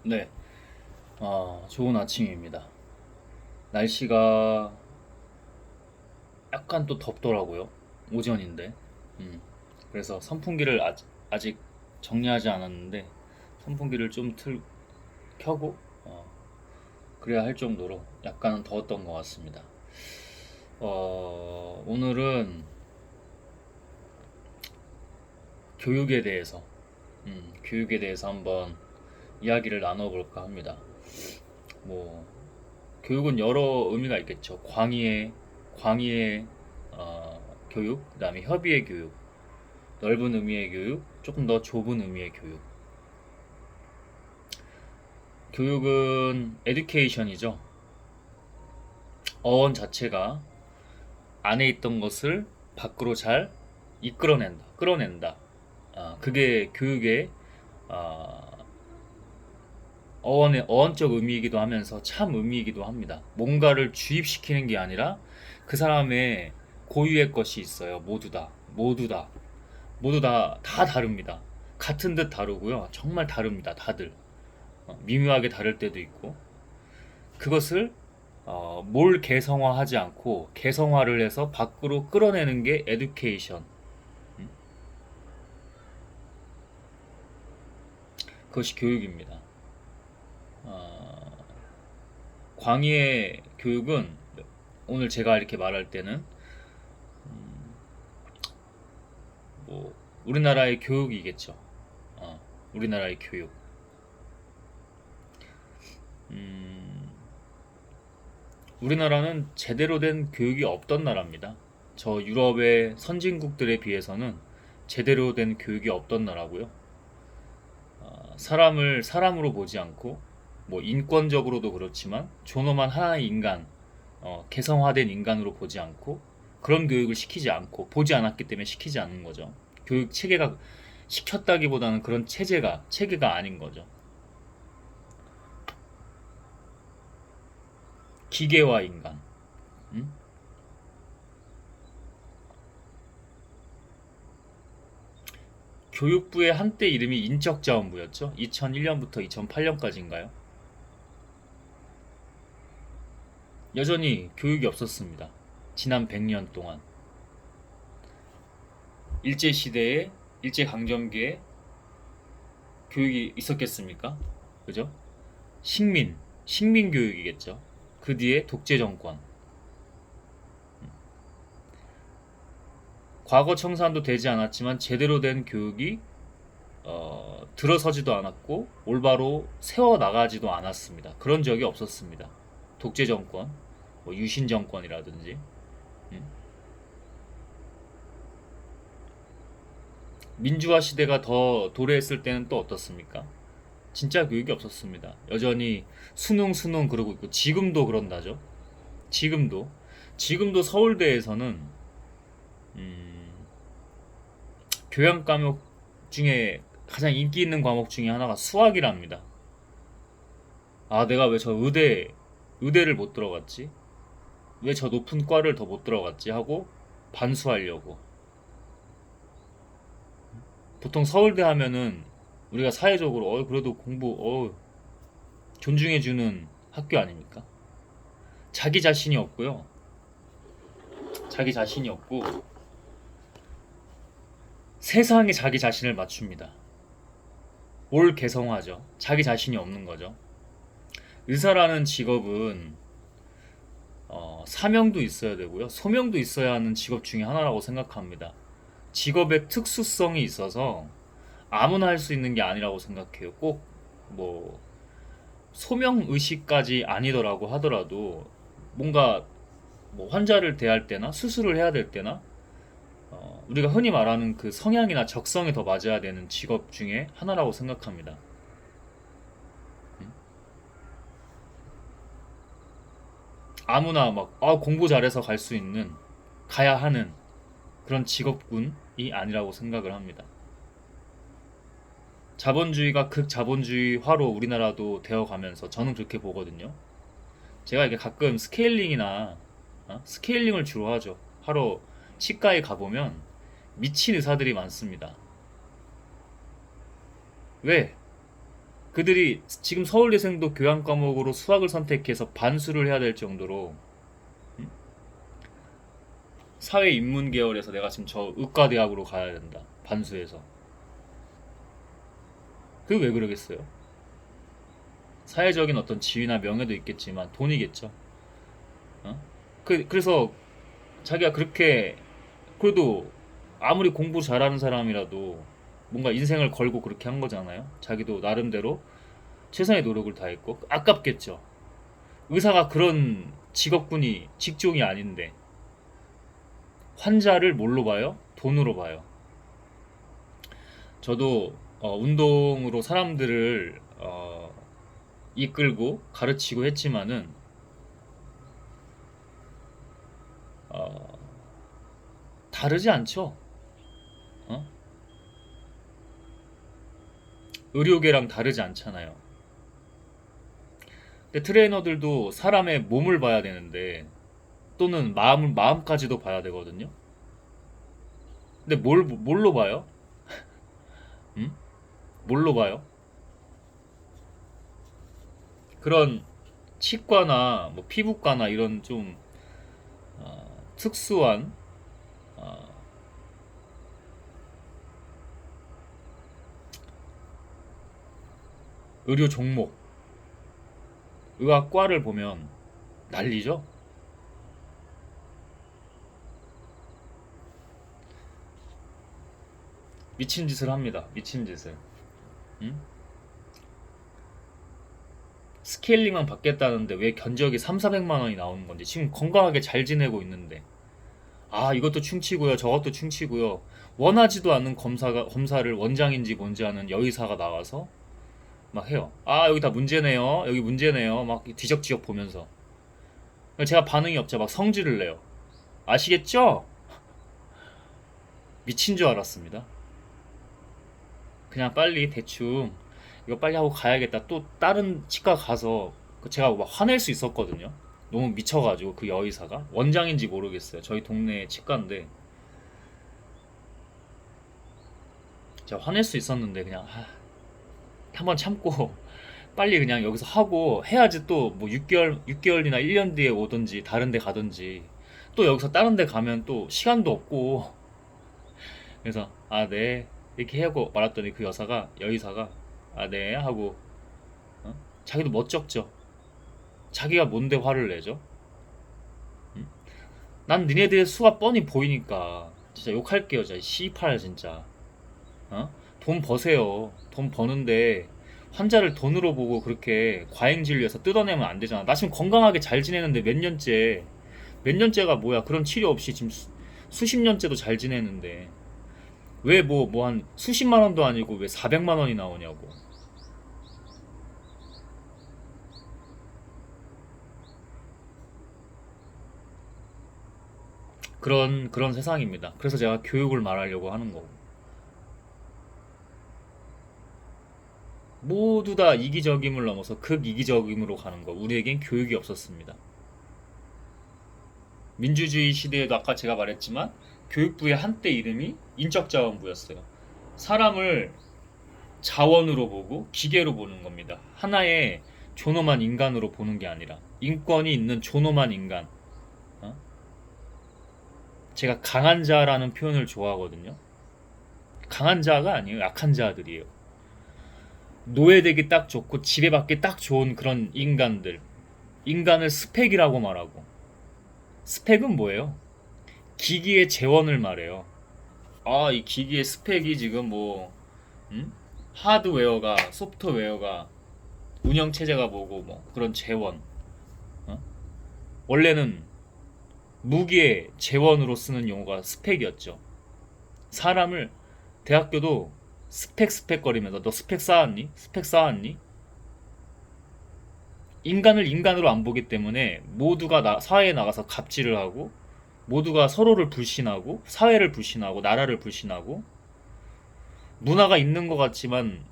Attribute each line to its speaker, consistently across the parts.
Speaker 1: 네, 좋은 아침입니다. 날씨가 약간 또 덥더라고요. 오전인데. 그래서 선풍기를 아직 정리하지 않았는데, 선풍기를 좀 켜고, 그래야 할 정도로 약간 더웠던 것 같습니다. 오늘은 교육에 대해서, 교육에 대해서 한번 이야기를 나눠볼까 합니다. 뭐, 교육은 여러 의미가 있겠죠. 광의의 교육, 그다음에 협의의 교육, 넓은 의미의 교육, 조금 더 좁은 의미의 교육. 교육은 에듀케이션이죠. 어원 자체가 안에 있던 것을 밖으로 잘 끌어낸다. 그게 교육의 아, 어원적 의미이기도 하면서 참 의미이기도 합니다. 뭔가를 주입시키는 게 아니라 그 사람의 고유의 것이 있어요. 모두 다 다릅니다. 같은 듯 다르고요. 정말 다릅니다. 다들. 미묘하게 다를 때도 있고. 그것을 뭘 개성화하지 않고 개성화를 해서 밖으로 끌어내는 게 에듀케이션. 음, 그것이 교육입니다. 어, 광의의 교육은 오늘 제가 이렇게 말할 때는 뭐 우리나라의 교육이겠죠. 우리나라의 교육. 음, 우리나라는 제대로 된 교육이 없던 나라입니다. 저 유럽의 선진국들에 비해서는 제대로 된 교육이 없던 나라고요. 사람을 사람으로 보지 않고 뭐 인권적으로도 그렇지만 존엄한 하나의 인간, 개성화된 인간으로 보지 않고 그런 교육을 시키지 않고 보지 않았기 때문에 시키지 않는 거죠. 교육 체계가 시켰다기보다는 그런 체계가 아닌 거죠. 기계화 인간. 음? 교육부의 한때 이름이 인적자원부였죠. 2001년부터 2008년까지인가요? 여전히 교육이 없었습니다. 지난 100년 동안. 일제시대에, 일제강점기에 교육이 있었겠습니까? 그죠? 식민교육이겠죠. 그 뒤에 독재정권. 과거 청산도 되지 않았지만 제대로 된 교육이 들어서지도 않았고 올바로 세워나가지도 않았습니다. 그런 적이 없었습니다. 독재정권, 뭐 유신정권이라든지. 음. 민주화 시대가 더 도래했을 때는 또 어떻습니까? 진짜 교육이 없었습니다. 여전히 수능 그러고 있고 지금도 그런다죠. 지금도 지금도 서울대에서는 음, 교양 과목 중에 가장 인기 있는 과목 중에 하나가 수학이랍니다. 내가 왜 저 의대를 못 들어갔지? 왜 저 높은 과를 더 못 들어갔지? 하고 반수하려고. 보통 서울대 하면은 우리가 사회적으로 그래도 공부 존중해주는 학교 아닙니까? 자기 자신이 없고요. 자기 자신이 없고 세상에 자기 자신을 맞춥니다. 뭘 개성하죠? 자기 자신이 없는 거죠. 의사라는 직업은 사명도 있어야 되고요. 소명도 있어야 하는 직업 중에 하나라고 생각합니다. 직업의 특수성이 있어서 아무나 할 수 있는 게 아니라고 생각해요. 꼭 뭐 소명 의식까지 아니더라고 하더라도 뭔가 뭐 환자를 대할 때나 수술을 해야 될 때나 우리가 흔히 말하는 그 성향이나 적성에 더 맞아야 되는 직업 중에 하나라고 생각합니다. 음? 아무나 막 공부 잘해서 갈 수 있는 가야 하는 그런 직업군이 아니라고 생각을 합니다. 자본주의가 극자본주의화로 우리나라도 되어가면서 저는 그렇게 보거든요. 제가 이게 가끔 스케일링을 주로 하러 치과에 가보면 미친 의사들이 많습니다. 왜? 그들이 지금 서울예생도 교양 과목으로 수학을 선택해서 반수를 해야 될 정도로 음? 사회 인문 계열에서 내가 지금 저 의과대학으로 가야 된다. 반수해서. 그게 왜 그러겠어요? 사회적인 어떤 지위나 명예도 있겠지만 돈이겠죠. 어? 그래서 자기가 그렇게 그래도 아무리 공부 잘하는 사람이라도 뭔가 인생을 걸고 그렇게 한 거잖아요. 자기도 나름대로 최선의 노력을 다했고 아깝겠죠. 의사가 그런 직업군이 직종이 아닌데 환자를 뭘로 봐요? 돈으로 봐요. 저도 운동으로 사람들을 이끌고 가르치고 했지만은 어, 다르지 않죠. 어? 의료계랑 다르지 않잖아요. 근데 트레이너들도 사람의 몸을 봐야 되는데 또는 마음까지도 봐야 되거든요. 근데 뭘로 봐요? 음? 뭘로 봐요? 그런 치과나 뭐 피부과나 이런 좀 특수한 어, 의료 종목, 의학과를 보면 난리죠. 미친 짓을 합니다. 미친 짓을. 음? 스케일링만 받겠다는데 왜 견적이 3, 400만 원이 나오는 건지 지금 건강하게 잘 지내고 있는데 이것도 충치고요 저것도 충치고요 원하지도 않는 검사를 원장인지 뭔지 아는 여의사가 나와서 막 해요. 여기 다 문제네요 여기 문제네요 막 뒤적뒤적 보면서 제가 반응이 없죠. 막 성질을 내요. 아시겠죠? 미친 줄 알았습니다. 그냥 빨리 대충 이거 빨리 하고 가야겠다. 또 다른 치과 가서 제가 막 화낼 수 있었거든요. 너무 미쳐가지고 그 여의사가 원장인지 모르겠어요. 저희 동네 치과인데 제가 화낼 수 있었는데 그냥 한번 참고 빨리 그냥 여기서 하고 해야지. 또 뭐 6개월이나 1년 뒤에 오든지 다른 데 가든지 또 여기서 다른 데 가면 또 시간도 없고 그래서 네 이렇게 하고 말았더니 그 여의사가 네 하고 자기도 멋쩍죠. 자기가 뭔데 화를 내죠? 응? 난 니네들의 수가 뻔히 보이니까 진짜 욕할게요. 진짜 씨팔 진짜. 돈 버세요. 돈 버는데 환자를 돈으로 보고 그렇게 과잉 진료해서 뜯어내면 안 되잖아. 나 지금 건강하게 잘 지내는데 몇 년째가 뭐야? 그런 치료 없이 지금 수십 년째도 잘 지내는데 왜 뭐 한 수십만 원도 아니고 왜 400만 원이 나오냐고. 그런 세상입니다. 그래서 제가 교육을 말하려고 하는 거고. 모두 다 이기적임을 넘어서 극이기적임으로 가는 거. 우리에겐 교육이 없었습니다. 민주주의 시대에도 아까 제가 말했지만 교육부의 한때 이름이 인적자원부였어요. 사람을 자원으로 보고 기계로 보는 겁니다. 하나의 존엄한 인간으로 보는 게 아니라 인권이 있는 존엄한 인간. 어? 제가 강한 자라는 표현을 좋아하거든요. 강한 자가 아니에요. 약한 자들이에요. 노예되기 딱 좋고 지배받기 딱 좋은 그런 인간들. 인간을 스펙이라고 말하고. 스펙은 뭐예요? 기기의 재원을 말해요. 이 기기의 스펙이 지금 하드웨어가, 소프트웨어가, 운영체제가 뭐고, 그런 재원. 어? 원래는 무기의 재원으로 쓰는 용어가 스펙이었죠. 사람을, 대학교도 스펙 거리면서 너 스펙 쌓았니? 스펙 쌓았니? 인간을 인간으로 안 보기 때문에 모두가 사회에 나가서 갑질을 하고 모두가 서로를 불신하고 사회를 불신하고 나라를 불신하고 문화가 있는 것 같지만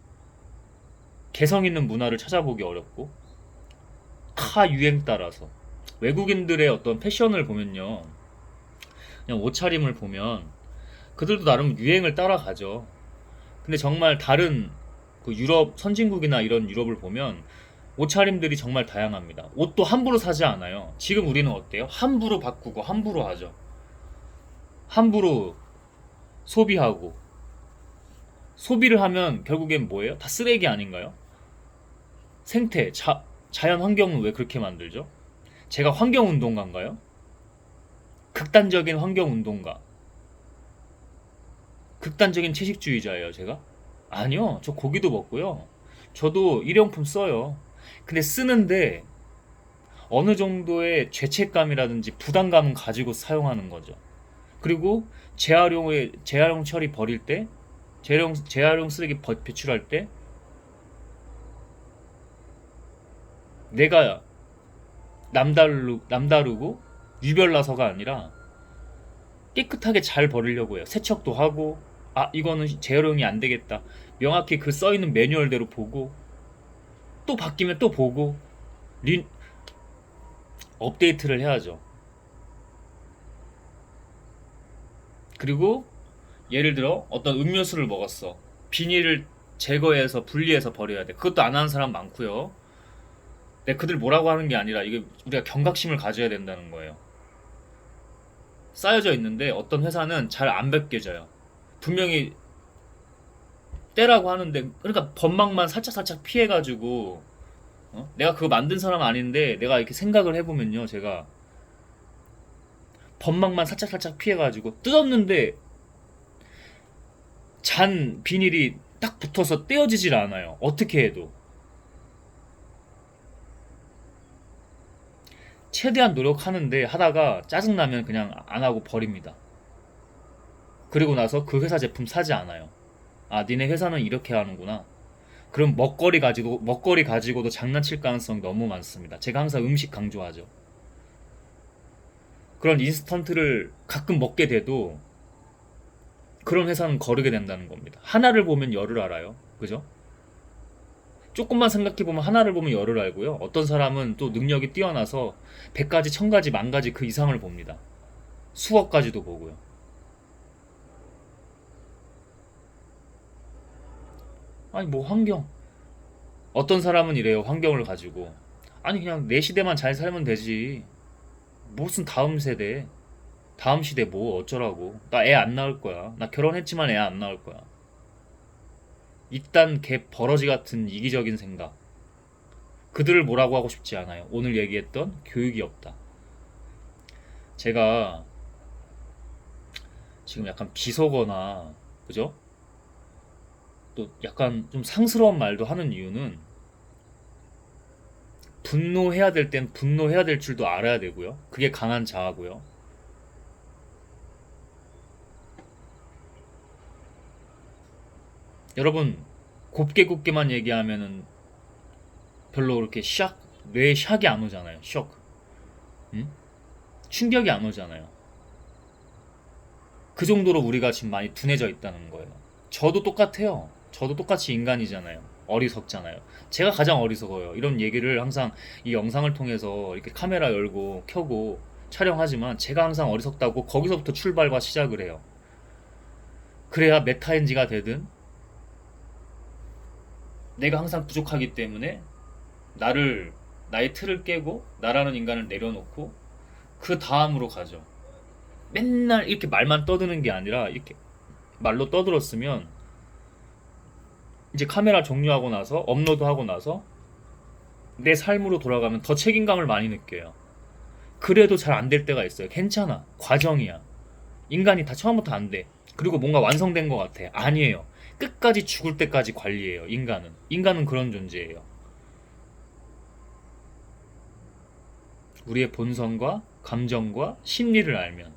Speaker 1: 개성 있는 문화를 찾아보기 어렵고 타 유행 따라서 외국인들의 어떤 패션을 보면요. 그냥 옷차림을 보면 그들도 나름 유행을 따라가죠. 근데 정말 다른 그 유럽 선진국이나 이런 유럽을 보면 옷차림들이 정말 다양합니다. 옷도 함부로 사지 않아요. 지금 우리는 어때요? 함부로 바꾸고 함부로 하죠. 함부로 소비하고 소비를 하면 결국엔 뭐예요? 다 쓰레기 아닌가요? 생태, 자연 환경은 왜 그렇게 만들죠? 제가 환경운동가인가요? 극단적인 환경운동가, 극단적인 채식주의자예요, 제가? 아니요, 저 고기도 먹고요. 저도 일회용품 써요. 근데 쓰는데 어느 정도의 죄책감이라든지 부담감은 가지고 사용하는 거죠. 그리고 재활용 처리 버릴 때, 재활용 쓰레기 배출할 때 내가 남다르고 유별나서가 아니라 깨끗하게 잘 버리려고 해요. 세척도 하고, 아, 이거는 재활용이 안 되겠다. 명확히 그 써 있는 매뉴얼대로 보고, 또 바뀌면 또 보고, 린, 업데이트를 해야죠. 그리고 예를 들어 어떤 음료수를 먹었어. 비닐을 제거해서 분리해서 버려야 돼. 그것도 안 하는 사람 많고요. 근데 그들 뭐라고 하는 게 아니라 이게 우리가 경각심을 가져야 된다는 거예요. 쌓여져 있는데 어떤 회사는 잘 안 벗겨져요. 분명히 떼라고 하는데 그러니까 법망만 살짝살짝 피해가지고 내가 그거 만든 사람 아닌데 내가 이렇게 생각을 해보면요. 제가 법망만 살짝살짝 피해가지고 뜯었는데 잔 비닐이 딱 붙어서 떼어지질 않아요. 어떻게 해도. 최대한 노력하는데 하다가 짜증나면 그냥 안 하고 버립니다. 그리고 나서 그 회사 제품 사지 않아요. 아, 니네 회사는 이렇게 하는구나. 그럼 먹거리 가지고도 장난칠 가능성이 너무 많습니다. 제가 항상 음식 강조하죠. 그런 인스턴트를 가끔 먹게 돼도 그런 회사는 거르게 된다는 겁니다. 하나를 보면 열을 알아요. 그죠? 조금만 생각해보면 하나를 보면 열을 알고요. 어떤 사람은 또 능력이 뛰어나서 100가지, 1000가지, 10,000가지 그 이상을 봅니다. 수억 가지도 보고요. 아니, 뭐 환경. 어떤 사람은 이래요. 환경을 가지고. 아니, 그냥 내 시대만 잘 살면 되지. 무슨 다음 세대. 다음 시대 뭐 어쩌라고. 나 애 안 낳을 거야. 나 결혼했지만 애 안 낳을 거야. 이딴 개 버러지 같은 이기적인 생각. 그들을 뭐라고 하고 싶지 않아요. 오늘 얘기했던 교육이 없다. 제가 지금 약간 비속어나, 그죠? 또 약간 좀 상스러운 말도 하는 이유는 분노해야 될 땐 분노해야 될 줄도 알아야 되고요. 그게 강한 자아고요. 여러분, 곱게 얘기하면은 별로 그렇게 뇌에 샥이 안 오잖아요. 쇼. 응? 충격이 안 오잖아요. 그 정도로 우리가 지금 많이 둔해져 있다는 거예요. 저도 똑같아요. 저도 똑같이 인간이잖아요. 어리석잖아요. 제가 가장 어리석어요. 이런 얘기를 항상 이 영상을 통해서 이렇게 카메라 열고 켜고 촬영하지만 제가 항상 어리석다고 거기서부터 출발과 시작을 해요. 그래야 메타엔지가 되든 내가 항상 부족하기 때문에 나의 틀을 깨고 나라는 인간을 내려놓고 그 다음으로 가죠. 맨날 이렇게 말만 떠드는 게 아니라 이렇게 말로 떠들었으면 이제 카메라 종료하고 나서 업로드하고 나서 내 삶으로 돌아가면 더 책임감을 많이 느껴요. 그래도 잘 안 될 때가 있어요. 괜찮아. 과정이야. 인간이 다 처음부터 안 돼. 그리고 뭔가 완성된 것 같아. 아니에요. 끝까지 죽을 때까지 관리해요. 인간은 그런 존재예요. 우리의 본성과 감정과 심리를 알면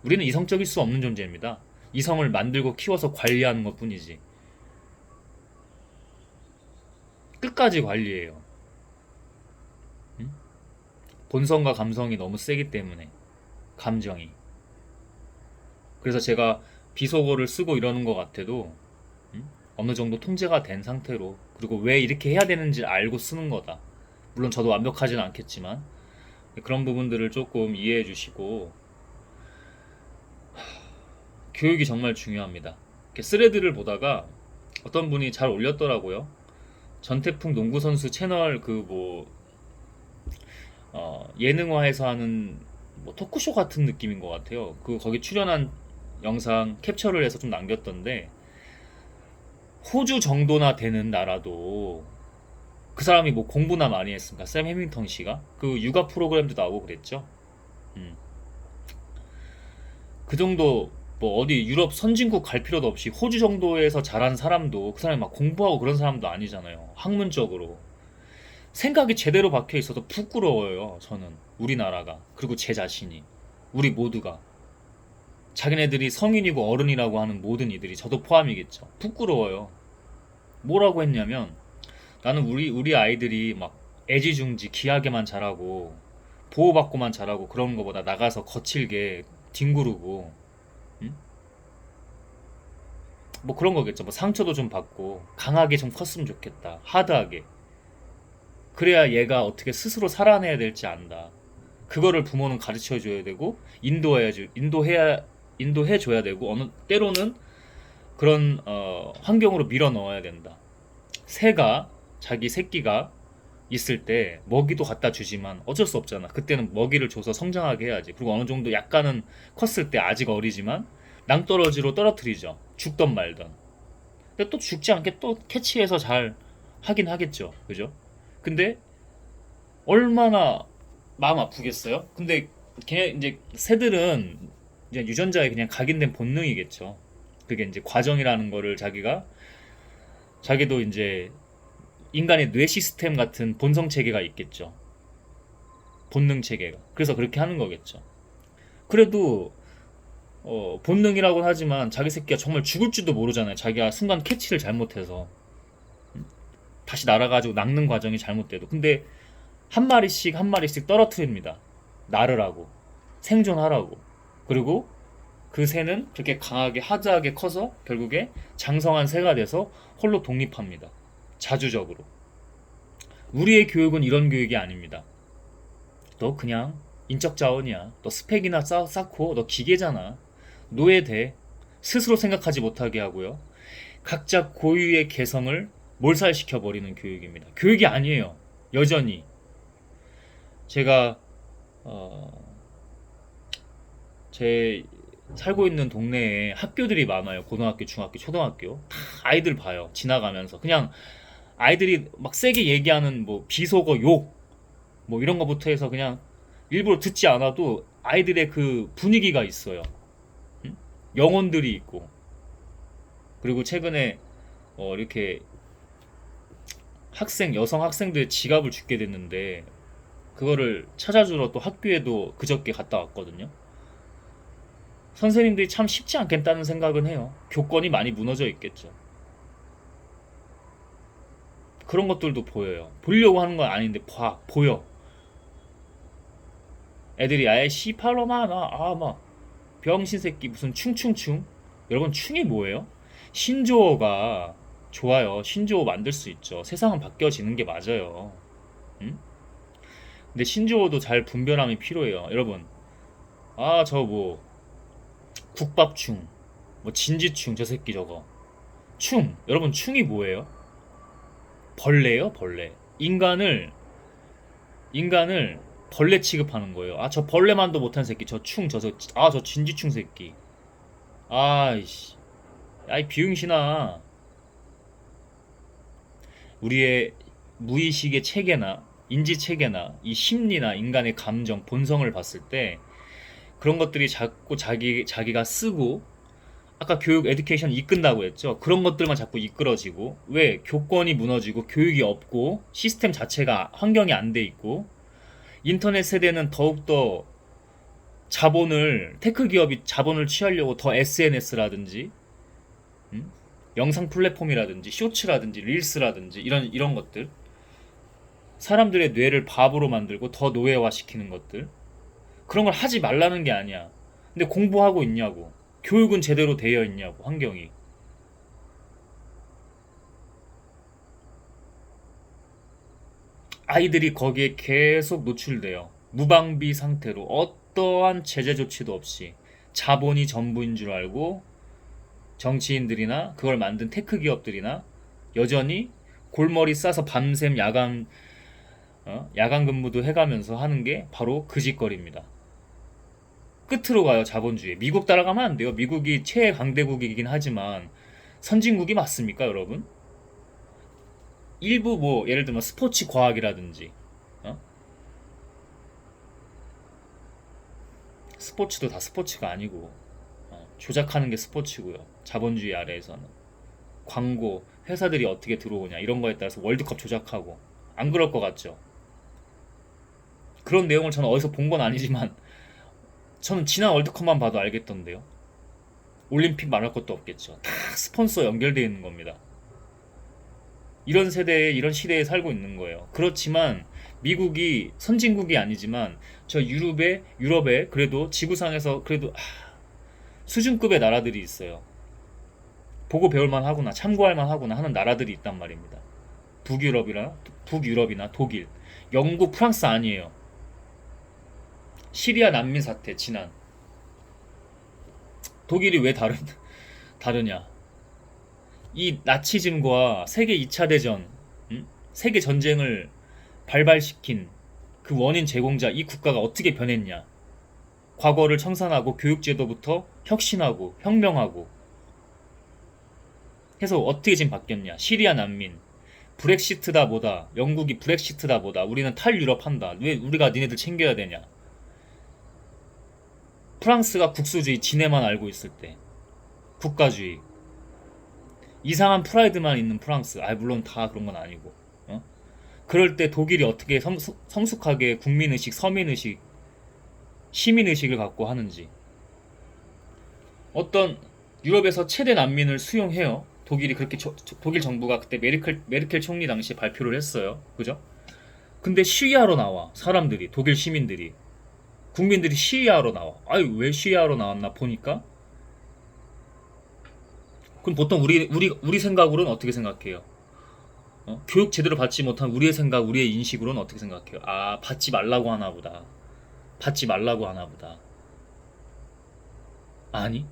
Speaker 1: 우리는 이성적일 수 없는 존재입니다. 이성을 만들고 키워서 관리하는 것 뿐이지. 끝까지 관리해요. 응? 본성과 감성이 너무 세기 때문에 감정이. 그래서 제가 비속어를 쓰고 이러는 것 같아도 어느 정도 통제가 된 상태로 그리고 왜 이렇게 해야 되는지 알고 쓰는 거다. 물론 저도 완벽하진 않겠지만 그런 부분들을 조금 이해해 주시고 교육이 정말 중요합니다. 이렇게 스레드를 보다가 어떤 분이 잘 올렸더라고요. 전태풍 농구 선수 채널 예능화해서 하는 뭐 토크쇼 같은 느낌인 것 같아요. 거기 출연한 영상 캡처를 해서 좀 남겼던데, 호주 정도나 되는 나라도 그 사람이 뭐 공부나 많이 했습니까? 샘 해밍턴 씨가 그 육아 프로그램도 나오고 그랬죠. 음. 그 정도 뭐 어디 유럽 선진국 갈 필요도 없이 호주 정도에서 자란 사람도 그 사람이 막 공부하고 그런 사람도 아니잖아요. 학문적으로 생각이 제대로 박혀 있어서 부끄러워요. 저는 우리나라가, 그리고 제 자신이, 우리 모두가, 자기네들이 성인이고 어른이라고 하는 모든 이들이, 저도 포함이겠죠. 부끄러워요. 뭐라고 했냐면, 나는 우리 아이들이 막 애지중지 귀하게만 자라고 보호받고만 자라고 그런 거보다 나가서 거칠게 뒹구르고, 응? 뭐 그런 거겠죠. 뭐 상처도 좀 받고 강하게 좀 컸으면 좋겠다. 하드하게. 그래야 얘가 어떻게 스스로 살아내야 될지 안다. 그거를 부모는 가르쳐 줘야 되고 인도해 줘야 되고, 어느 때로는 그런 환경으로 밀어 넣어야 된다. 새가 자기 새끼가 있을 때 먹이도 갖다 주지만 어쩔 수 없잖아. 그때는 먹이를 줘서 성장하게 해야지. 그리고 어느 정도 약간은 컸을 때, 아직 어리지만 낭떠러지로 떨어뜨리죠. 죽던 말던. 근데 또 죽지 않게 또 캐치해서 잘 하긴 하겠죠. 그죠? 근데 얼마나 마음 아프겠어요? 근데 이제 새들은 이제 유전자에 그냥 각인된 본능이겠죠. 그게 이제 과정이라는 거를 자기도 이제 인간의 뇌 시스템 같은 본성 체계가 있겠죠. 본능 체계가. 그래서 그렇게 하는 거겠죠. 그래도 본능이라고는 하지만 자기 새끼가 정말 죽을지도 모르잖아요. 자기가 순간 캐치를 잘못해서 다시 날아가지고 낚는 과정이 잘못돼도. 근데 한 마리씩 한 마리씩 떨어뜨립니다. 나르라고, 생존하라고. 그리고 그 새는 그렇게 강하게 하드하게 커서 결국에 장성한 새가 돼서 홀로 독립합니다. 자주적으로. 우리의 교육은 이런 교육이 아닙니다. 너 그냥 인적 자원이야. 너 스펙이나 쌓고 너 기계잖아. 노예돼. 스스로 생각하지 못하게 하고요. 각자 고유의 개성을 몰살시켜 버리는 교육입니다. 교육이 아니에요. 여전히 제가 제 살고 있는 동네에 학교들이 많아요. 고등학교, 중학교, 초등학교. 다 아이들 봐요. 지나가면서 그냥 아이들이 막 세게 얘기하는 뭐 비속어, 욕, 뭐 이런 거부터 해서 그냥 일부러 듣지 않아도 아이들의 그 분위기가 있어요. 응? 영혼들이 있고. 그리고 최근에 이렇게 여성 학생들 지갑을 줍게 됐는데, 그거를 찾아주러 또 학교에도 그저께 갔다 왔거든요. 선생님들이 참 쉽지 않겠다는 생각은 해요. 교권이 많이 무너져 있겠죠. 그런 것들도 보여요. 보려고 하는 건 아닌데 보여. 애들이 아예 씨팔로마 막 병신 새끼 무슨 충충충. 여러분, 충이 뭐예요? 신조어가 좋아요. 신조어 만들 수 있죠. 세상은 바뀌어지는 게 맞아요. 응? 근데 신조어도 잘 분별함이 필요해요. 여러분, 저 뭐 국밥충, 뭐 진지충, 저 새끼 저거 충. 여러분, 충이 뭐예요? 벌레요, 벌레. 인간을 벌레 취급하는 거예요. 저 벌레만도 못한 새끼, 저 충, 저 진지충 새끼. 아이씨, 야이 비응신아. 우리의 무의식의 체계나 인지 체계나 이 심리나 인간의 감정, 본성을 봤을 때 그런 것들이 자꾸 자기가 쓰고, 아까 교육 에듀케이션 이끈다고 했죠. 그런 것들만 자꾸 이끌어지고, 왜 교권이 무너지고 교육이 없고 시스템 자체가 환경이 안 돼 있고, 인터넷 세대는 더욱더 테크 기업이 자본을 취하려고 더 SNS라든지 영상 플랫폼이라든지 쇼츠라든지 릴스라든지 이런 것들, 사람들의 뇌를 바보로 만들고 더 노예화 시키는 것들, 그런 걸 하지 말라는 게 아니야. 근데 공부하고 있냐고. 교육은 제대로 되어 있냐고, 환경이. 아이들이 거기에 계속 노출돼요. 무방비 상태로 어떠한 제재 조치도 없이 자본이 전부인 줄 알고 정치인들이나 그걸 만든 테크 기업들이나 여전히 골머리 싸서 밤샘 야간 근무도 해가면서 하는 게 바로 그 짓거리입니다. 끝으로 가요, 자본주의. 미국 따라가면 안 돼요. 미국이 최강대국이긴 하지만 선진국이 맞습니까, 여러분? 일부 뭐 예를 들면 스포츠 과학이라든지 스포츠도 다 스포츠가 아니고 조작하는 게 스포츠고요. 자본주의 아래에서는 광고, 회사들이 어떻게 들어오냐 이런 거에 따라서 월드컵 조작하고 안 그럴 것 같죠? 그런 내용을 저는 어디서 본 건 아니지만 저는 지난 월드컵만 봐도 알겠던데요. 올림픽 말할 것도 없겠죠. 다 스폰서 연결되어 있는 겁니다. 이런 세대에 이런 시대에 살고 있는 거예요. 그렇지만 미국이 선진국이 아니지만 저 유럽에 그래도 지구상에서 그래도 수준급의 나라들이 있어요. 보고 배울만 하구나, 참고할만 하구나 하는 나라들이 있단 말입니다. 북유럽이나 독일, 영국, 프랑스 아니에요. 시리아 난민 사태 지난 독일이 왜 다르냐? 이 나치즘과 세계 2차 대전, 세계 전쟁을 발발시킨 그 원인 제공자 이 국가가 어떻게 변했냐? 과거를 청산하고 교육제도부터 혁신하고 혁명하고 해서 어떻게 지금 바뀌었냐? 시리아 난민, 브렉시트다 뭐다, 영국이 브렉시트다 뭐다, 우리는 탈유럽 한다. 왜 우리가 니네들 챙겨야 되냐? 프랑스가 국수주의 지네만 알고 있을 때 국가주의 이상한 프라이드만 있는 프랑스 물론 다 그런 건 아니고 그럴 때 독일이 어떻게 성숙하게 국민의식, 서민의식, 시민의식을 갖고 하는지 어떤 유럽에서 최대 난민을 수용해요. 독일이 그렇게 독일 정부가 그때 메르켈 총리 당시에 발표를 했어요. 그죠? 근데 시위하러 나와 사람들이 독일 시민들이 국민들이 시위하러 나와. 왜 시위하러 나왔나 보니까 그럼 보통 우리 생각으로는 어떻게 생각해요? 교육 제대로 받지 못한 우리의 생각, 우리의 인식으로는 어떻게 생각해요? 받지 말라고 하나 보다. 받지 말라고 하나 보다. 아니,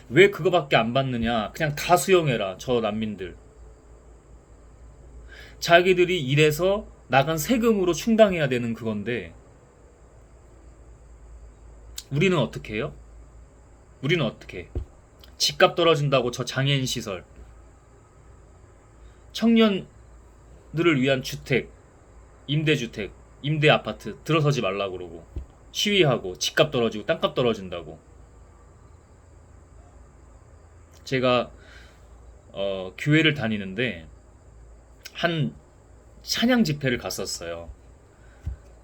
Speaker 1: 왜 그거밖에 안 받느냐? 그냥 다 수용해라, 저 난민들. 자기들이 일해서 나간 세금으로 충당해야 되는 그건데, 우리는 어떻게 해요? 우리는 어떻게 해? 집값 떨어진다고 저 장애인 시설, 청년들을 위한 주택, 임대주택, 임대 아파트 들어서지 말라고 그러고 시위하고 집값 떨어지고 땅값 떨어진다고. 제가 교회를 다니는데 한 찬양 집회를 갔었어요.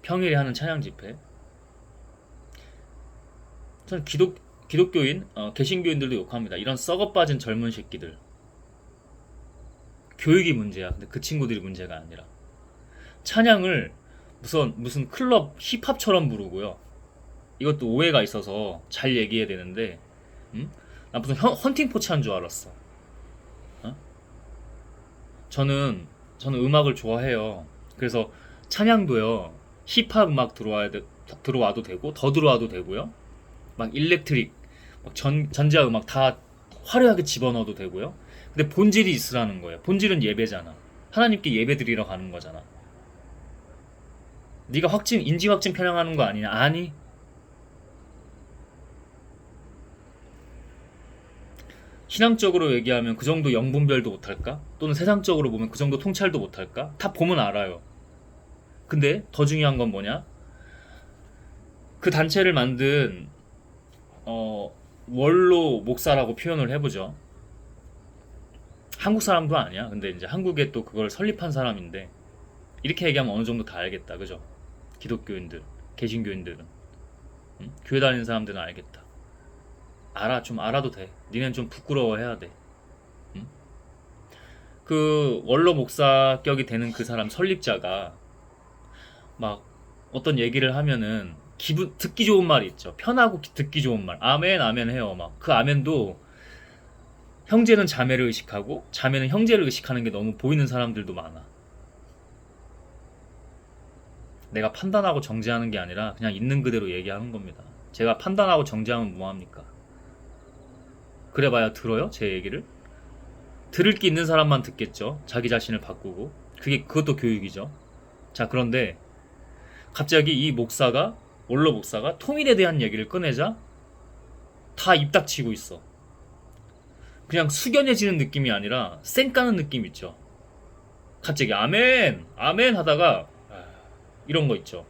Speaker 1: 평일에 하는 찬양 집회. 저는 기독교인, 개신교인들도 욕합니다. 이런 썩어빠진 젊은 새끼들. 교육이 문제야. 근데 그 친구들이 문제가 아니라. 찬양을 무슨 클럽 힙합처럼 부르고요. 이것도 오해가 있어서 잘 얘기해야 되는데, 나 무슨 헌팅포차 한 줄 알았어. 저는 음악을 좋아해요. 그래서 찬양도요, 힙합 음악 들어와도 되고, 더 들어와도 되고요. 막 일렉트릭, 막 전자 음악 다 화려하게 집어넣어도 되고요. 근데 본질이 있으라는 거예요. 본질은 예배잖아. 하나님께 예배 드리러 가는 거잖아. 네가 인지 확증 편향하는 거 아니냐? 아니. 신앙적으로 얘기하면 그 정도 영분별도 못할까? 또는 세상적으로 보면 그 정도 통찰도 못할까? 다 보면 알아요. 근데 더 중요한 건 뭐냐? 그 단체를 만든 원로 목사라고 표현을 해보죠. 한국 사람도 아니야. 근데 이제 한국에 또 그걸 설립한 사람인데 이렇게 얘기하면 어느 정도 다 알겠다. 그죠? 기독교인들, 개신교인들은 교회 다니는 사람들은 알겠다. 좀 알아도 돼. 니넨 좀 부끄러워해야 돼. 그 원로 목사격이 되는 그 사람 설립자가 막 어떤 얘기를 하면은 듣기 좋은 말이 있죠. 편하고 듣기 좋은 말. 아멘, 아멘 해요. 막 그 아멘도 형제는 자매를 의식하고 자매는 형제를 의식하는 게 너무 보이는 사람들도 많아. 내가 판단하고 정죄하는 게 아니라 그냥 있는 그대로 얘기하는 겁니다. 제가 판단하고 정죄하면 뭐합니까? 그래봐야 들어요? 제 얘기를? 들을 게 있는 사람만 듣겠죠. 자기 자신을 바꾸고. 그것도 교육이죠. 자, 그런데 갑자기 이 목사가, 원로 목사가 통일에 대한 얘기를 꺼내자 다 입 닥치고 있어. 그냥 숙연해지는 느낌이 아니라 쌩 까는 느낌 있죠. 갑자기 아멘, 아멘 하다가 이런 거 있죠.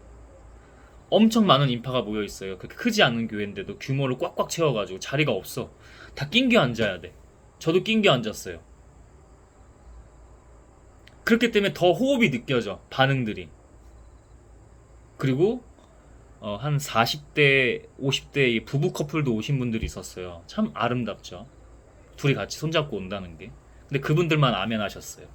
Speaker 1: 엄청 많은 인파가 모여 있어요. 그렇게 크지 않은 교회인데도 규모를 꽉꽉 채워가지고 자리가 없어. 다 낑겨 앉아야 돼. 저도 낑겨 앉았어요. 그렇기 때문에 더 호흡이 느껴져. 반응들이. 그리고 한 40대, 50대 부부 커플도 오신 분들이 있었어요. 참 아름답죠. 둘이 같이 손잡고 온다는 게. 근데 그분들만 아멘 하셨어요.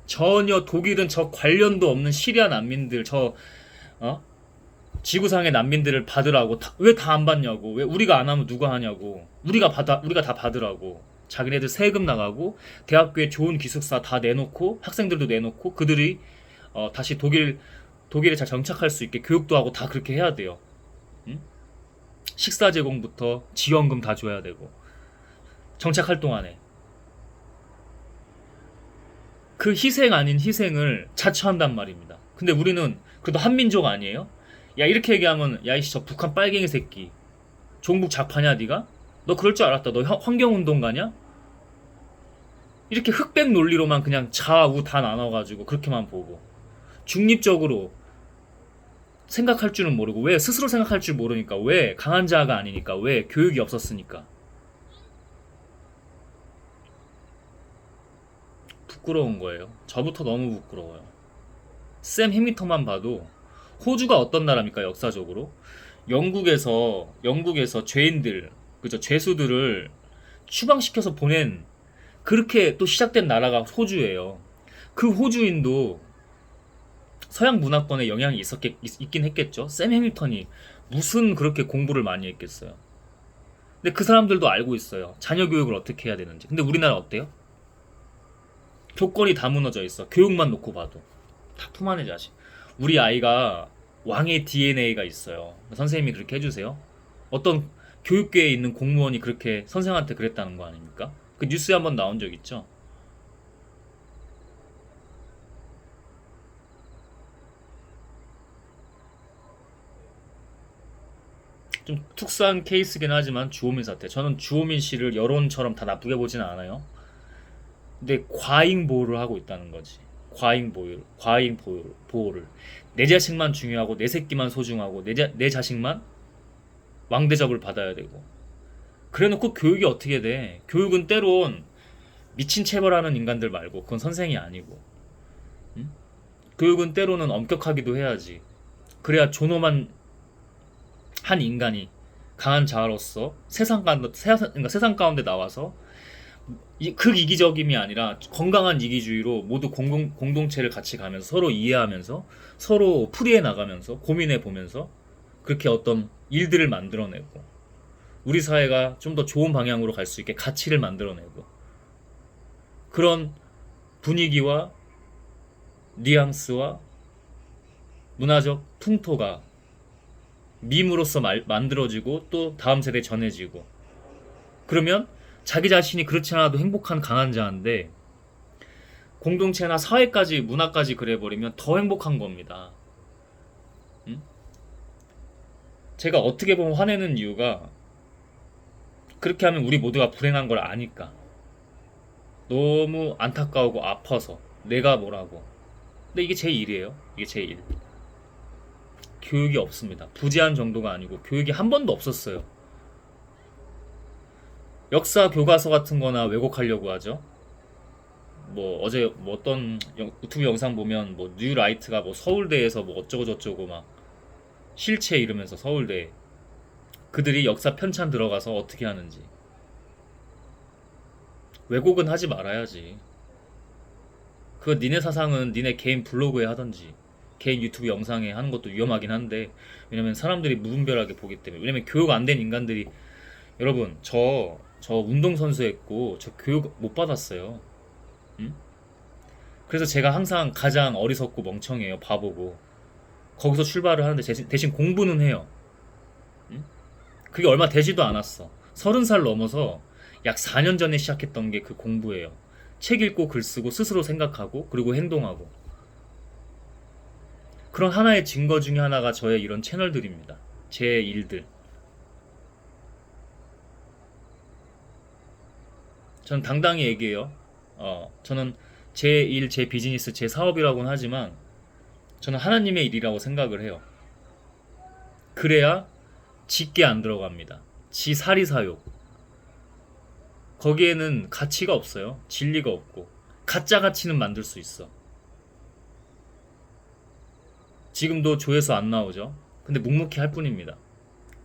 Speaker 1: 전혀 독일은 저 관련도 없는 시리아 난민들, 지구상의 난민들을 받으라고. 왜 다 안 받냐고. 왜 우리가 안 하면 누가 하냐고. 우리가 다 받으라고. 자기네들 세금 나가고 대학교에 좋은 기숙사 다 내놓고 학생들도 내놓고 그들이 다시 독일에 잘 정착할 수 있게 교육도 하고 다 그렇게 해야 돼요. 응? 식사 제공부터 지원금 다 줘야 되고 정착할 동안에 그 희생 아닌 희생을 자처한단 말입니다. 근데 우리는 그래도 한민족 아니에요? 야, 이렇게 얘기하면 야 이씨 저 북한 빨갱이 새끼 종북 작파냐 네가? 너 그럴 줄 알았다. 너 환경운동가냐? 이렇게 흑백 논리로만 그냥 좌우 다 나눠가지고 그렇게만 보고 중립적으로 생각할 줄은 모르고. 왜? 스스로 생각할 줄 모르니까. 왜? 강한 자가 아니니까. 왜? 교육이 없었으니까. 부끄러운 거예요. 저부터 너무 부끄러워요. 샘 해미턴만 봐도 호주가 어떤 나라입니까? 역사적으로 영국에서 죄인들, 그죠? 죄수들을 추방시켜서 보낸, 그렇게 또 시작된 나라가 호주예요. 그 호주인도 서양 문화권에 영향이 있긴 했겠죠. 샘 해밀턴이 무슨 그렇게 공부를 많이 했겠어요. 근데 그 사람들도 알고 있어요. 자녀 교육을 어떻게 해야 되는지. 근데 우리나라 어때요? 조건이 다 무너져 있어. 교육만 놓고 봐도 다 품 안의 자식. 우리 아이가 왕의 DNA가 있어요. 선생님이 그렇게 해주세요. 어떤 교육계에 있는 공무원이 그렇게 선생한테 그랬다는 거 아닙니까? 그 뉴스에 한번 나온 적 있죠. 좀 특수한 케이스긴 하지만 주호민 사태. 저는 주호민 씨를 여론처럼 다 나쁘게 보지는 않아요. 근데 과잉 보호를 하고 있다는 거지. 과잉 보호를. 내 자식만 중요하고 내 새끼만 소중하고 내 자식만 왕대접을 받아야 되고. 그래놓고 교육이 어떻게 돼? 교육은 때론 미친 체벌하는 인간들 말고 그건 선생이 아니고. 응? 교육은 때로는 엄격하기도 해야지. 그래야 존엄한 한 인간이 강한 자아로서 세상 가운데 나와서 극이기적임이 아니라 건강한 이기주의로 모두 공동체를 같이 가면서 서로 이해하면서 서로 풀이해 나가면서 고민해 보면서 그렇게 어떤 일들을 만들어내고 우리 사회가 좀 더 좋은 방향으로 갈 수 있게 가치를 만들어내고 그런 분위기와 뉘앙스와 문화적 풍토가 밈으로서 만들어지고 또 다음 세대에 전해지고 그러면 자기 자신이 그렇지 않아도 행복한 강한 자인데 공동체나 사회까지 문화까지 그래버리면 더 행복한 겁니다. 응? 제가 어떻게 보면 화내는 이유가 그렇게 하면 우리 모두가 불행한 걸 아니까 너무 안타까우고 아파서 내가 뭐라고. 근데 이게 제 일이에요. 이게 제 일. 교육이 없습니다. 부재한 정도가 아니고 교육이 한 번도 없었어요. 역사 교과서 같은 거나 왜곡하려고 하죠. 뭐 어제 뭐 어떤 유튜브 영상 보면 뭐 뉴라이트가 뭐 서울대에서 뭐 어쩌고 저쩌고 막 실체 이러면서 서울대 그들이 역사 편찬 들어가서 어떻게 하는지. 왜곡은 하지 말아야지. 그 니네 사상은 니네 개인 블로그에 하던지 개인 유튜브 영상에 하는 것도 위험하긴 한데 왜냐면 사람들이 무분별하게 보기 때문에. 왜냐면 교육 안 된 인간들이 여러분 저 운동선수 했고 저 교육 못 받았어요. 응? 그래서 제가 항상 가장 어리석고 멍청해요. 바보고. 거기서 출발을 하는데 대신 공부는 해요. 응? 그게 얼마 되지도 않았어. 30살 넘어서 약 4년 전에 시작했던 게 그 공부예요. 책 읽고 글 쓰고 스스로 생각하고 그리고 행동하고. 그런 하나의 증거 중에 하나가 저의 이런 채널들입니다. 제 일들. 저는 당당히 얘기해요. 저는 제 일, 제 비즈니스, 제 사업이라고는 하지만 저는 하나님의 일이라고 생각을 해요. 그래야 짙게 안 들어갑니다. 지 사리사욕. 거기에는 가치가 없어요. 진리가 없고. 가짜 가치는 만들 수 있어. 지금도 조회수 안 나오죠. 근데 묵묵히 할 뿐입니다.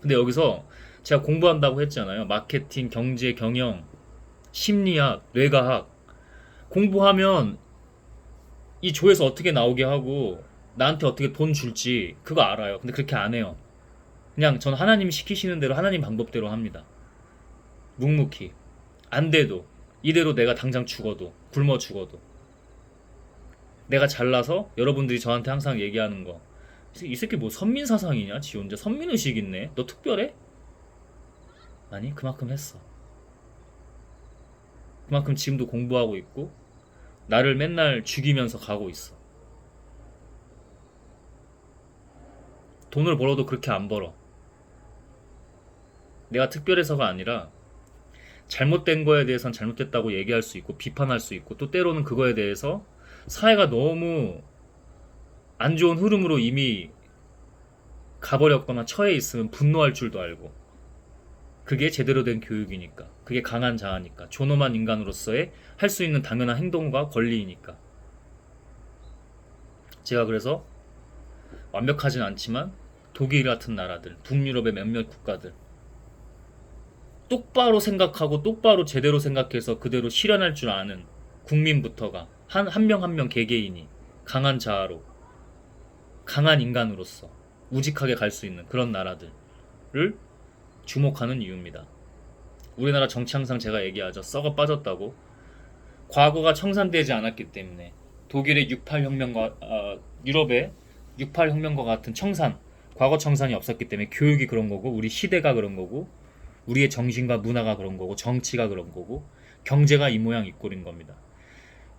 Speaker 1: 근데 여기서 제가 공부한다고 했잖아요. 마케팅, 경제, 경영, 심리학, 뇌과학. 공부하면 이 조회수 어떻게 나오게 하고 나한테 어떻게 돈 줄지 그거 알아요. 근데 그렇게 안 해요. 그냥 전 하나님이 시키시는 대로 하나님 방법대로 합니다. 묵묵히. 안 돼도 이대로 내가 당장 죽어도 굶어 죽어도 내가 잘나서 여러분들이 저한테 항상 얘기하는 거 이 새끼 뭐 선민사상이냐? 지 혼자 선민의식 있네? 너 특별해? 아니 그만큼 했어. 그만큼 지금도 공부하고 있고 나를 맨날 죽이면서 가고 있어. 돈을 벌어도 그렇게 안 벌어. 내가 특별해서가 아니라 잘못된 거에 대해서는 잘못됐다고 얘기할 수 있고 비판할 수 있고 또 때로는 그거에 대해서 사회가 너무 안 좋은 흐름으로 이미 가버렸거나 처해 있으면 분노할 줄도 알고 그게 제대로 된 교육이니까 그게 강한 자아니까 존엄한 인간으로서의 할 수 있는 당연한 행동과 권리이니까 제가 그래서 완벽하진 않지만 독일 같은 나라들 북유럽의 몇몇 국가들 똑바로 생각하고 똑바로 제대로 생각해서 그대로 실현할 줄 아는 국민부터가 한 명 한 명 개개인이 강한 자아로 강한 인간으로서 우직하게 갈 수 있는 그런 나라들을 주목하는 이유입니다. 우리나라 정치 항상 제가 얘기하죠. 썩어 빠졌다고. 과거가 청산되지 않았기 때문에 독일의 68혁명과 유럽의 68혁명과 같은 청산 과거 청산이 없었기 때문에 교육이 그런 거고 우리 시대가 그런 거고 우리의 정신과 문화가 그런 거고 정치가 그런 거고 경제가 이 모양 이 꼴인 겁니다.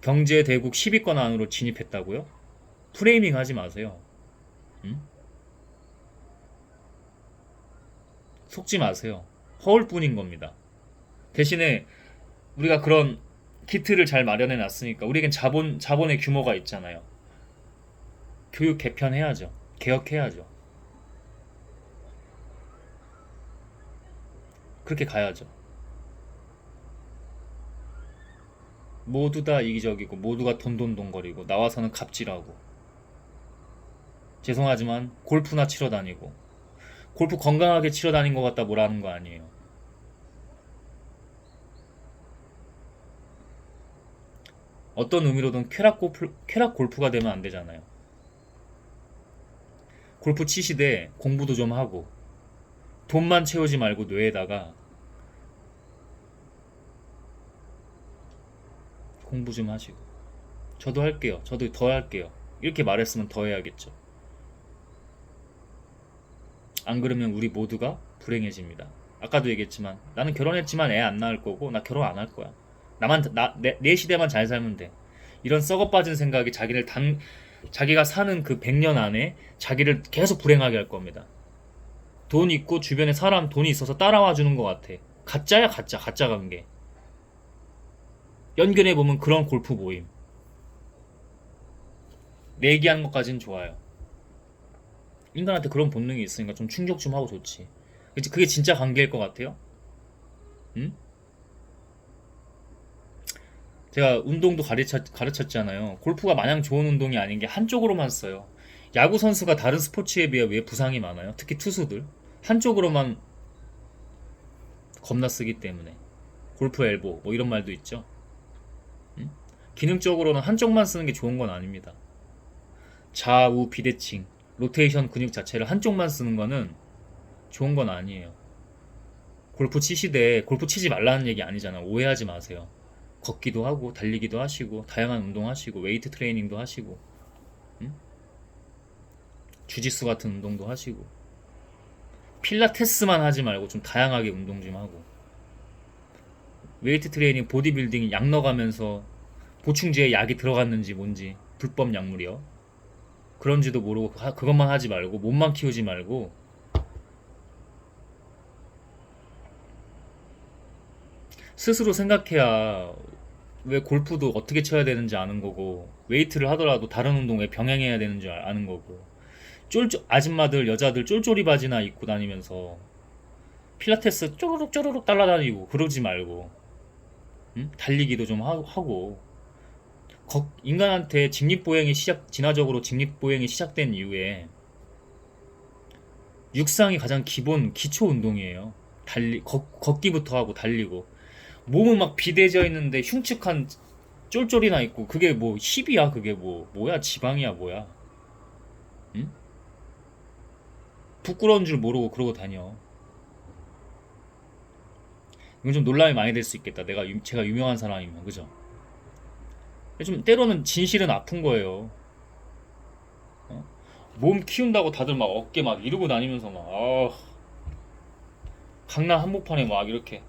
Speaker 1: 경제 대국 10위권 안으로 진입했다고요? 프레이밍 하지 마세요. 응? 속지 마세요. 허울뿐인 겁니다. 대신에 우리가 그런 키트를 잘 마련해 놨으니까 우리에겐 자본의 규모가 있잖아요. 교육 개편해야죠. 개혁해야죠. 그렇게 가야죠. 모두 다 이기적이고 모두가 돈돈돈거리고 나와서는 갑질하고 죄송하지만 골프나 치러 다니고 골프 건강하게 치러 다닌 것 같다 뭐라는 거 아니에요. 어떤 의미로든 쾌락 골프가 되면 안 되잖아요. 골프 치시되 공부도 좀 하고 돈만 채우지 말고 뇌에다가 공부 좀 하시고 저도 할게요. 저도 더 할게요. 이렇게 말했으면 더 해야겠죠. 안 그러면 우리 모두가 불행해집니다. 아까도 얘기했지만 나는 결혼했지만 애 안 낳을 거고 나 결혼 안 할 거야. 내 시대만 잘 살면 돼. 이런 썩어 빠진 생각이 자기가 사는 그 100년 안에 자기를 계속 불행하게 할 겁니다. 돈 있고 주변에 사람 돈이 있어서 따라와 주는 것 같아. 가짜야 가짜 관계. 연결해보면 그런 골프 모임. 내기하는 것까진 좋아요. 인간한테 그런 본능이 있으니까 좀 충족 좀 하고 좋지. 그게 진짜 관계일 것 같아요? 응? 제가 운동도 가르쳤잖아요. 골프가 마냥 좋은 운동이 아닌 게 한쪽으로만 써요. 야구 선수가 다른 스포츠에 비해 왜 부상이 많아요? 특히 투수들. 한쪽으로만 겁나 쓰기 때문에. 골프 엘보 뭐 이런 말도 있죠. 응? 기능적으로는 한쪽만 쓰는 게 좋은 건 아닙니다. 좌우 비대칭, 로테이션 근육 자체를 한쪽만 쓰는 거는 좋은 건 아니에요. 골프 치시되 골프 치지 말라는 얘기 아니잖아. 오해하지 마세요. 걷기도 하고 달리기도 하시고 다양한 운동 하시고 웨이트 트레이닝도 하시고 응? 주짓수 같은 운동도 하시고 필라테스만 하지 말고 좀 다양하게 운동 좀 하고, 웨이트 트레이닝, 보디빌딩 약 넣어가면서 보충제에 약이 들어갔는지 뭔지 불법 약물이요. 그런지도 모르고 그것만 하지 말고 몸만 키우지 말고 스스로 생각해야 왜 골프도 어떻게 쳐야 되는지 아는 거고, 웨이트를 하더라도 다른 운동에 병행해야 되는지 아는 거고, 아줌마들 여자들 쫄쫄이 바지나 입고 다니면서 필라테스 쪼르륵 쪼르륵 따라다니고 그러지 말고, 응? 달리기도 좀 하고. 인간한테 진화적으로 직립보행이 시작된 이후에 육상이 가장 기본 기초 운동이에요. 걷기부터 하고 달리고, 몸은 막 비대져 있는데 흉측한 쫄쫄이나 있고, 그게 뭐 힙이야? 그게 뭐야? 지방이야? 뭐야? 응? 부끄러운 줄 모르고 그러고 다녀. 이건 좀 논란이 많이 될 수 있겠다. 제가 유명한 사람이면, 그죠? 좀 때로는 진실은 아픈 거예요. 어? 몸 키운다고 다들 막 어깨 막 이러고 다니면서 막, 강남 한복판에 막 이렇게.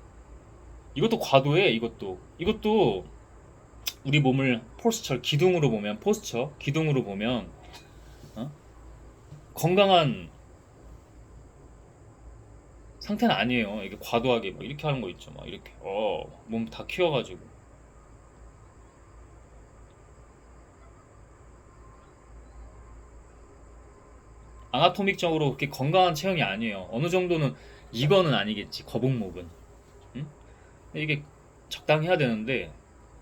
Speaker 1: 이것도 과도해. 이것도 우리 몸을 기둥으로 보면 어? 건강한 상태는 아니에요. 이게 과도하게 막 이렇게 하는 거 있죠. 막 이렇게 몸 다 키워가지고. 아나토믹적으로 그렇게 건강한 체형이 아니에요. 어느 정도는, 이거는 아니겠지, 거북목은. 응? 근데 이게 적당히 해야 되는데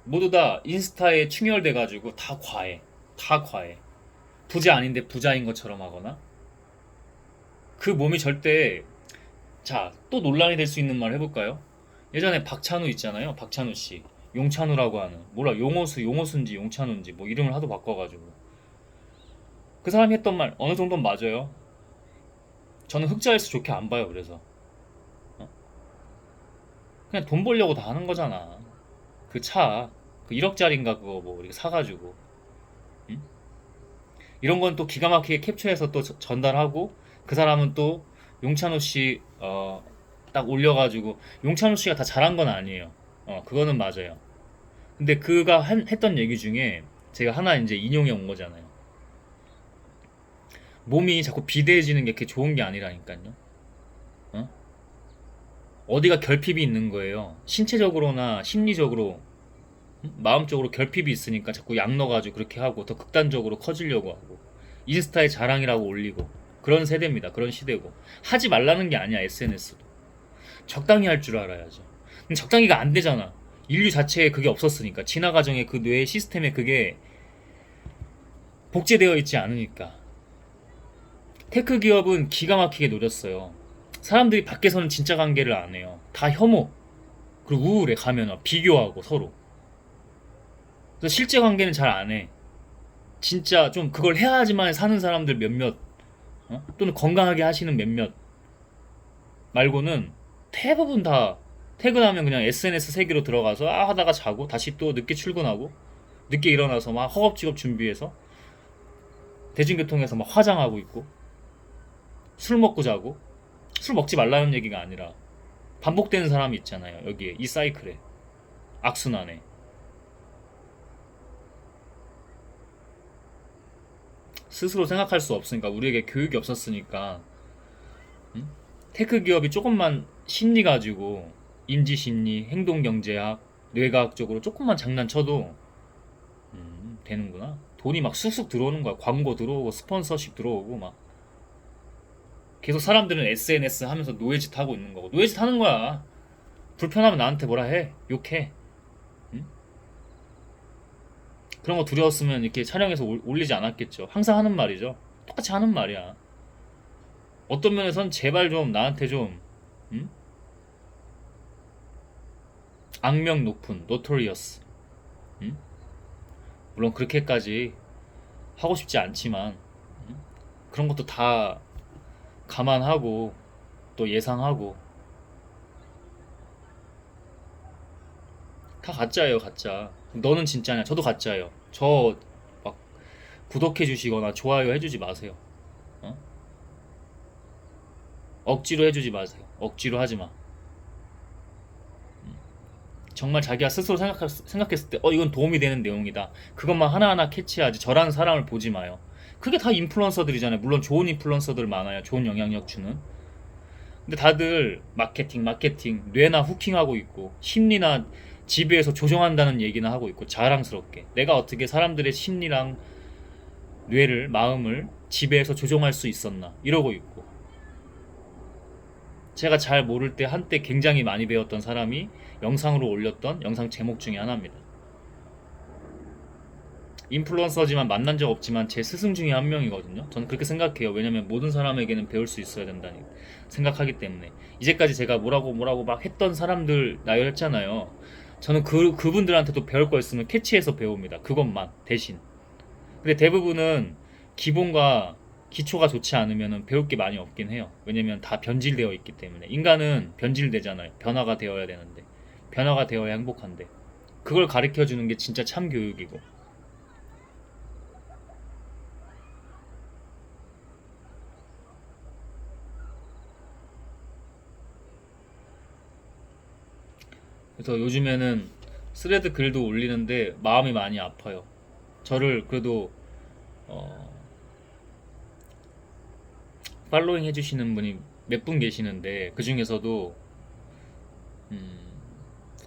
Speaker 1: 모두 다 인스타에 충혈돼가지고 다 과해. 부자 아닌데 부자인 것처럼 하거나, 그 몸이 절대. 자, 또 논란이 될 수 있는 말 해볼까요? 예전에 박찬우 있잖아요. 박찬우 씨. 용찬우라고 하는, 몰라, 용호수인지 용찬우인지 뭐 이름을 하도 바꿔가지고. 그 사람이 했던 말 어느 정도는 맞아요. 저는 흑자일수 좋게 안 봐요. 그래서 어? 그냥 돈 벌려고 다 하는 거잖아. 그 차, 그 1억짜리인가 그거 뭐 이렇게 사가지고, 응? 이런 건 또 기가 막히게 캡처해서 또 전달하고, 그 사람은 또 용찬호 씨 딱 올려가지고, 용찬호 씨가 다 잘한 건 아니에요. 그거는 맞아요. 근데 그가 했던 얘기 중에 제가 하나 이제 인용해 온 거잖아요. 몸이 자꾸 비대해지는 게 그렇게 좋은 게 아니라니까요. 어? 어디가 결핍이 있는 거예요. 신체적으로나 심리적으로, 마음적으로 결핍이 있으니까 자꾸 약 넣어가지고 그렇게 하고 더 극단적으로 커지려고 하고, 인스타에 자랑이라고 올리고, 그런 세대입니다. 그런 시대고. 하지 말라는 게 아니야. SNS도 적당히 할 줄 알아야죠. 근데 적당히가 안 되잖아. 인류 자체에 그게 없었으니까, 진화 과정에 그 뇌 시스템에 그게 복제되어 있지 않으니까. 테크 기업은 기가 막히게 노렸어요. 사람들이 밖에서는 진짜 관계를 안 해요. 다 혐오, 그리고 우울해. 가면 비교하고 서로. 그래서 실제 관계는 잘 안 해. 진짜 좀 그걸 해야지만 사는 사람들 몇몇, 또는 건강하게 하시는 몇몇 말고는 대부분 다 퇴근하면 그냥 SNS 세계로 들어가서 하다가 자고, 다시 또 늦게 출근하고, 늦게 일어나서 막 허겁지겁 준비해서 대중교통에서 막 화장하고 있고, 술 먹고 자고. 술 먹지 말라는 얘기가 아니라 반복되는 사람이 있잖아요. 여기에 이 사이클에, 악순환에. 스스로 생각할 수 없으니까, 우리에게 교육이 없었으니까. 응? 테크 기업이 조금만 심리 가지고, 인지심리, 행동경제학, 뇌과학적으로 조금만 장난쳐도 되는구나. 돈이 막 쑥쑥 들어오는 거야. 광고 들어오고 스폰서십 들어오고 막. 계속 사람들은 SNS 하면서 노예짓 하고 있는 거고. 노예짓 하는 거야. 불편하면 나한테 뭐라 해, 욕해. 응? 그런 거 두려웠으면 이렇게 촬영해서 올리지 않았겠죠. 항상 하는 말이죠. 똑같이 하는 말이야. 어떤 면에선 제발 좀 나한테 좀, 응? 악명 높은 노토리어스, 응? 물론 그렇게까지 하고 싶지 않지만, 응? 그런 것도 다 감안하고 또 예상하고. 다 가짜예요, 가짜. 너는 진짜냐? 저도 가짜예요. 저 막 구독해 주시거나 좋아요 해주지 마세요. 어? 억지로 해주지 마세요. 억지로 하지 마. 정말 자기가 스스로 생각했을 때 이건 도움이 되는 내용이다, 그것만 하나하나 캐치하지 저라는 사람을 보지 마요. 그게 다 인플루언서들이잖아요. 물론 좋은 인플루언서들 많아요, 좋은 영향력 주는. 근데 다들 마케팅 뇌나 후킹하고 있고 심리나 지배해서 조종한다는 얘기나 하고 있고, 자랑스럽게 내가 어떻게 사람들의 심리랑 뇌를, 마음을 지배해서 조종할 수 있었나 이러고 있고, 제가 잘 모를 때 한때 굉장히 많이 배웠던 사람이 영상으로 올렸던 영상 제목 중에 하나입니다. 인플루언서지만 만난 적 없지만 제 스승 중에 한 명이거든요. 저는 그렇게 생각해요. 왜냐면 모든 사람에게는 배울 수 있어야 된다니 생각하기 때문에. 이제까지 제가 뭐라고 막 했던 사람들 나열했잖아요. 저는 그분들한테도 배울 거 있으면 캐치해서 배웁니다. 그것만 대신. 근데 대부분은 기본과 기초가 좋지 않으면 배울 게 많이 없긴 해요. 왜냐면 다 변질되어 있기 때문에. 인간은 변질되잖아요. 변화가 되어야 되는데. 변화가 되어야 행복한데. 그걸 가르쳐 주는 게 진짜 참 교육이고. 그래서 요즘에는 스레드 글도 올리는데 마음이 많이 아파요. 저를 그래도 어, 팔로잉 해주시는 분이 몇 분 계시는데, 그 중에서도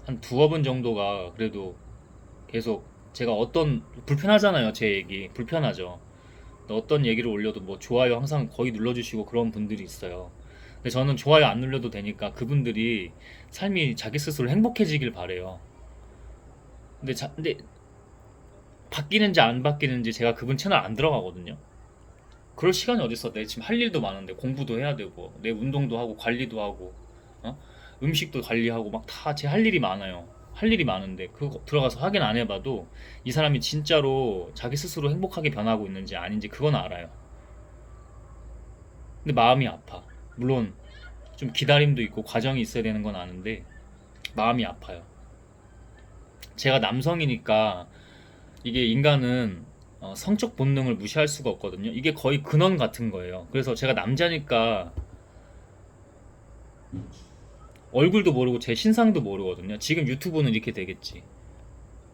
Speaker 1: 한 두어 분 정도가 그래도 계속, 제가 어떤 불편하잖아요, 제 얘기 불편하죠. 근데 어떤 얘기를 올려도 뭐 좋아요 항상 거의 눌러주시고 그런 분들이 있어요. 근데 저는 좋아요 안 눌려도 되니까 그분들이 삶이 자기 스스로 행복해지길 바래요. 근데 바뀌는지 안 바뀌는지 제가 그분 채널 안 들어가거든요. 그럴 시간이 어딨어. 내 지금 할 일도 많은데, 공부도 해야 되고 내 운동도 하고 관리도 하고, 어? 음식도 관리하고 막 다 제 할 일이 많아요. 할 일이 많은데 그거 들어가서 확인 안 해봐도 이 사람이 진짜로 자기 스스로 행복하게 변하고 있는지 아닌지 그건 알아요. 근데 마음이 아파. 물론 좀 기다림도 있고 과정이 있어야 되는 건 아는데 마음이 아파요. 제가 남성이니까, 이게 인간은 성적 본능을 무시할 수가 없거든요. 이게 거의 근원 같은 거예요. 그래서 제가 남자니까 얼굴도 모르고 제 신상도 모르거든요. 지금 유튜브는 이렇게 되겠지.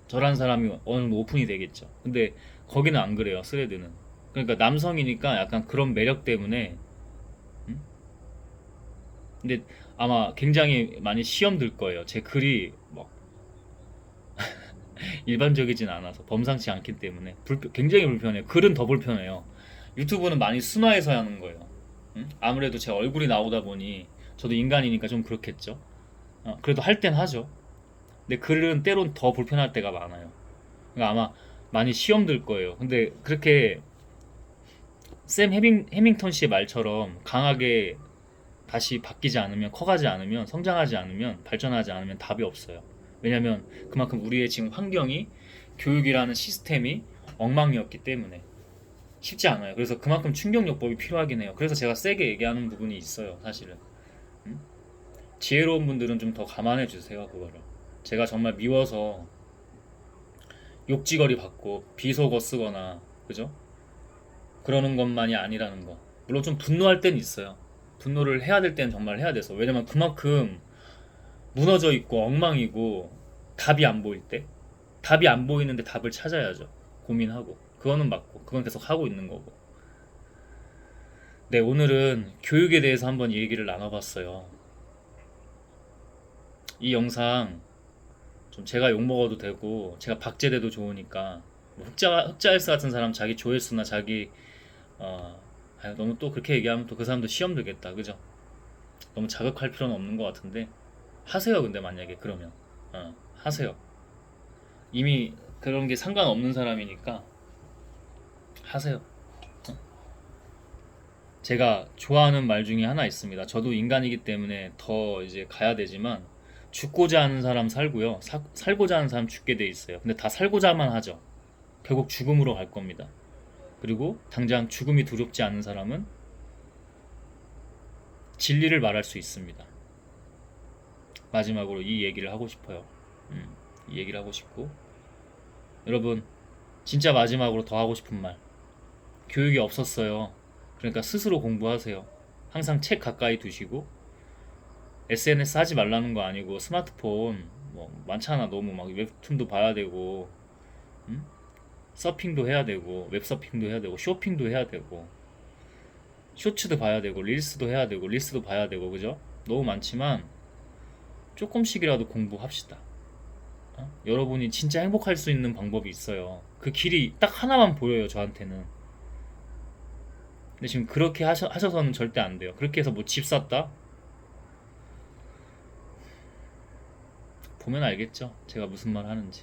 Speaker 1: 저란 사람이 어느 정도 오픈이 되겠죠. 근데 거기는 안 그래요, 스레드는. 그러니까 남성이니까 약간 그런 매력 때문에. 음? 근데 아마 굉장히 많이 시험 들 거예요. 제 글이 뭐 일반적이진 않아서, 범상치 않기 때문에 굉장히 불편해요. 글은 더 불편해요. 유튜브는 많이 순화해서 하는 거예요. 아무래도 제 얼굴이 나오다 보니 저도 인간이니까 좀 그렇겠죠. 그래도 할 땐 하죠. 근데 글은 때론 더 불편할 때가 많아요. 그러니까 아마 많이 시험 들 거예요. 근데 그렇게 해밍턴 씨의 말처럼 강하게 다시 바뀌지 않으면, 커가지 않으면, 성장하지 않으면, 발전하지 않으면 답이 없어요. 왜냐면 그만큼 우리의 지금 환경이, 교육이라는 시스템이 엉망이었기 때문에 쉽지 않아요. 그래서 그만큼 충격요법이 필요하긴 해요. 그래서 제가 세게 얘기하는 부분이 있어요, 사실은. 음? 지혜로운 분들은 좀 더 감안해 주세요, 그거를. 제가 정말 미워서 욕지거리 받고 비속어 쓰거나, 그죠? 그러는 것만이 아니라는 거. 물론 좀 분노할 땐 있어요. 분노를 해야 될 땐 정말 해야 돼서. 왜냐면 그만큼 무너져 있고 엉망이고 답이 안 보일 때, 답이 안 보이는데 답을 찾아야죠. 고민하고. 그거는 맞고, 그건 계속 하고 있는 거고. 네, 오늘은 교육에 대해서 한번 얘기를 나눠봤어요. 이 영상 좀 제가 욕먹어도 되고 제가 박제돼도 좋으니까, 뭐 흑자일스 같은 사람 자기 조회수나 자기 어 너무 또 그렇게 얘기하면 또 그 사람도 시험 들겠다, 그죠? 너무 자극할 필요는 없는 것 같은데 하세요. 근데 만약에 그러면 하세요. 이미 그런 게 상관없는 사람이니까 하세요. 제가 좋아하는 말 중에 하나 있습니다. 저도 인간이기 때문에 더 이제 가야 되지만, 죽고자 하는 사람 살고요, 살고자 하는 사람 죽게 돼 있어요. 근데 다 살고자만 하죠. 결국 죽음으로 갈 겁니다. 그리고 당장 죽음이 두렵지 않은 사람은 진리를 말할 수 있습니다. 마지막으로 이 얘기를 하고 싶어요. 이 얘기를 하고 싶고, 여러분, 진짜 마지막으로 더 하고 싶은 말. 교육이 없었어요. 그러니까 스스로 공부하세요. 항상 책 가까이 두시고 SNS 하지 말라는 거 아니고 스마트폰 뭐 많잖아. 너무 막 웹툰도 봐야 되고 음? 서핑도 해야 되고 웹서핑도 해야 되고 쇼핑도 해야 되고 쇼츠도 봐야 되고 릴스도 해야 되고 릴스도 봐야 되고 그죠? 너무 많지만 조금씩이라도 공부합시다. 여러분이 진짜 행복할 수 있는 방법이 있어요. 그 길이 딱 하나만 보여요, 저한테는. 근데 지금 그렇게 하셔서는 절대 안 돼요. 그렇게 해서 뭐 집 샀다? 보면 알겠죠? 제가 무슨 말 하는지.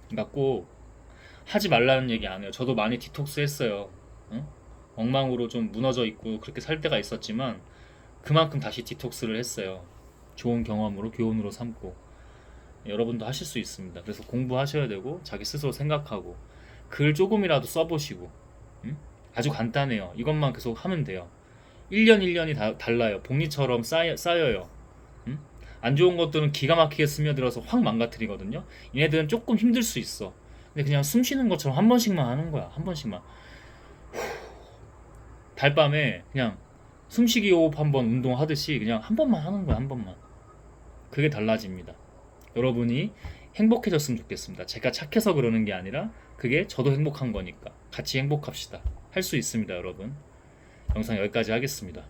Speaker 1: 그러니까 꼭 하지 말라는 얘기 안 해요. 저도 많이 디톡스 했어요. 응? 엉망으로 좀 무너져 있고 그렇게 살 때가 있었지만 그만큼 다시 디톡스를 했어요. 좋은 경험으로 교훈으로 삼고. 여러분도 하실 수 있습니다. 그래서 공부하셔야 되고 자기 스스로 생각하고 글 조금이라도 써보시고 아주 간단해요. 이것만 계속 하면 돼요. 1년 1년이 달라요. 복리처럼 쌓여요. 안 좋은 것들은 기가 막히게 스며들어서 확 망가뜨리거든요. 얘네들은 조금 힘들 수 있어. 근데 그냥 숨 쉬는 것처럼 한 번씩만 하는 거야. 한 번씩만. 달밤에 그냥 숨쉬기 호흡 한 번 운동하듯이 그냥 한 번만 하는 거야. 한 번만. 그게 달라집니다. 여러분이 행복해졌으면 좋겠습니다. 제가 착해서 그러는 게 아니라 그게 저도 행복한 거니까 같이 행복합시다. 할 수 있습니다, 여러분. 영상 여기까지 하겠습니다.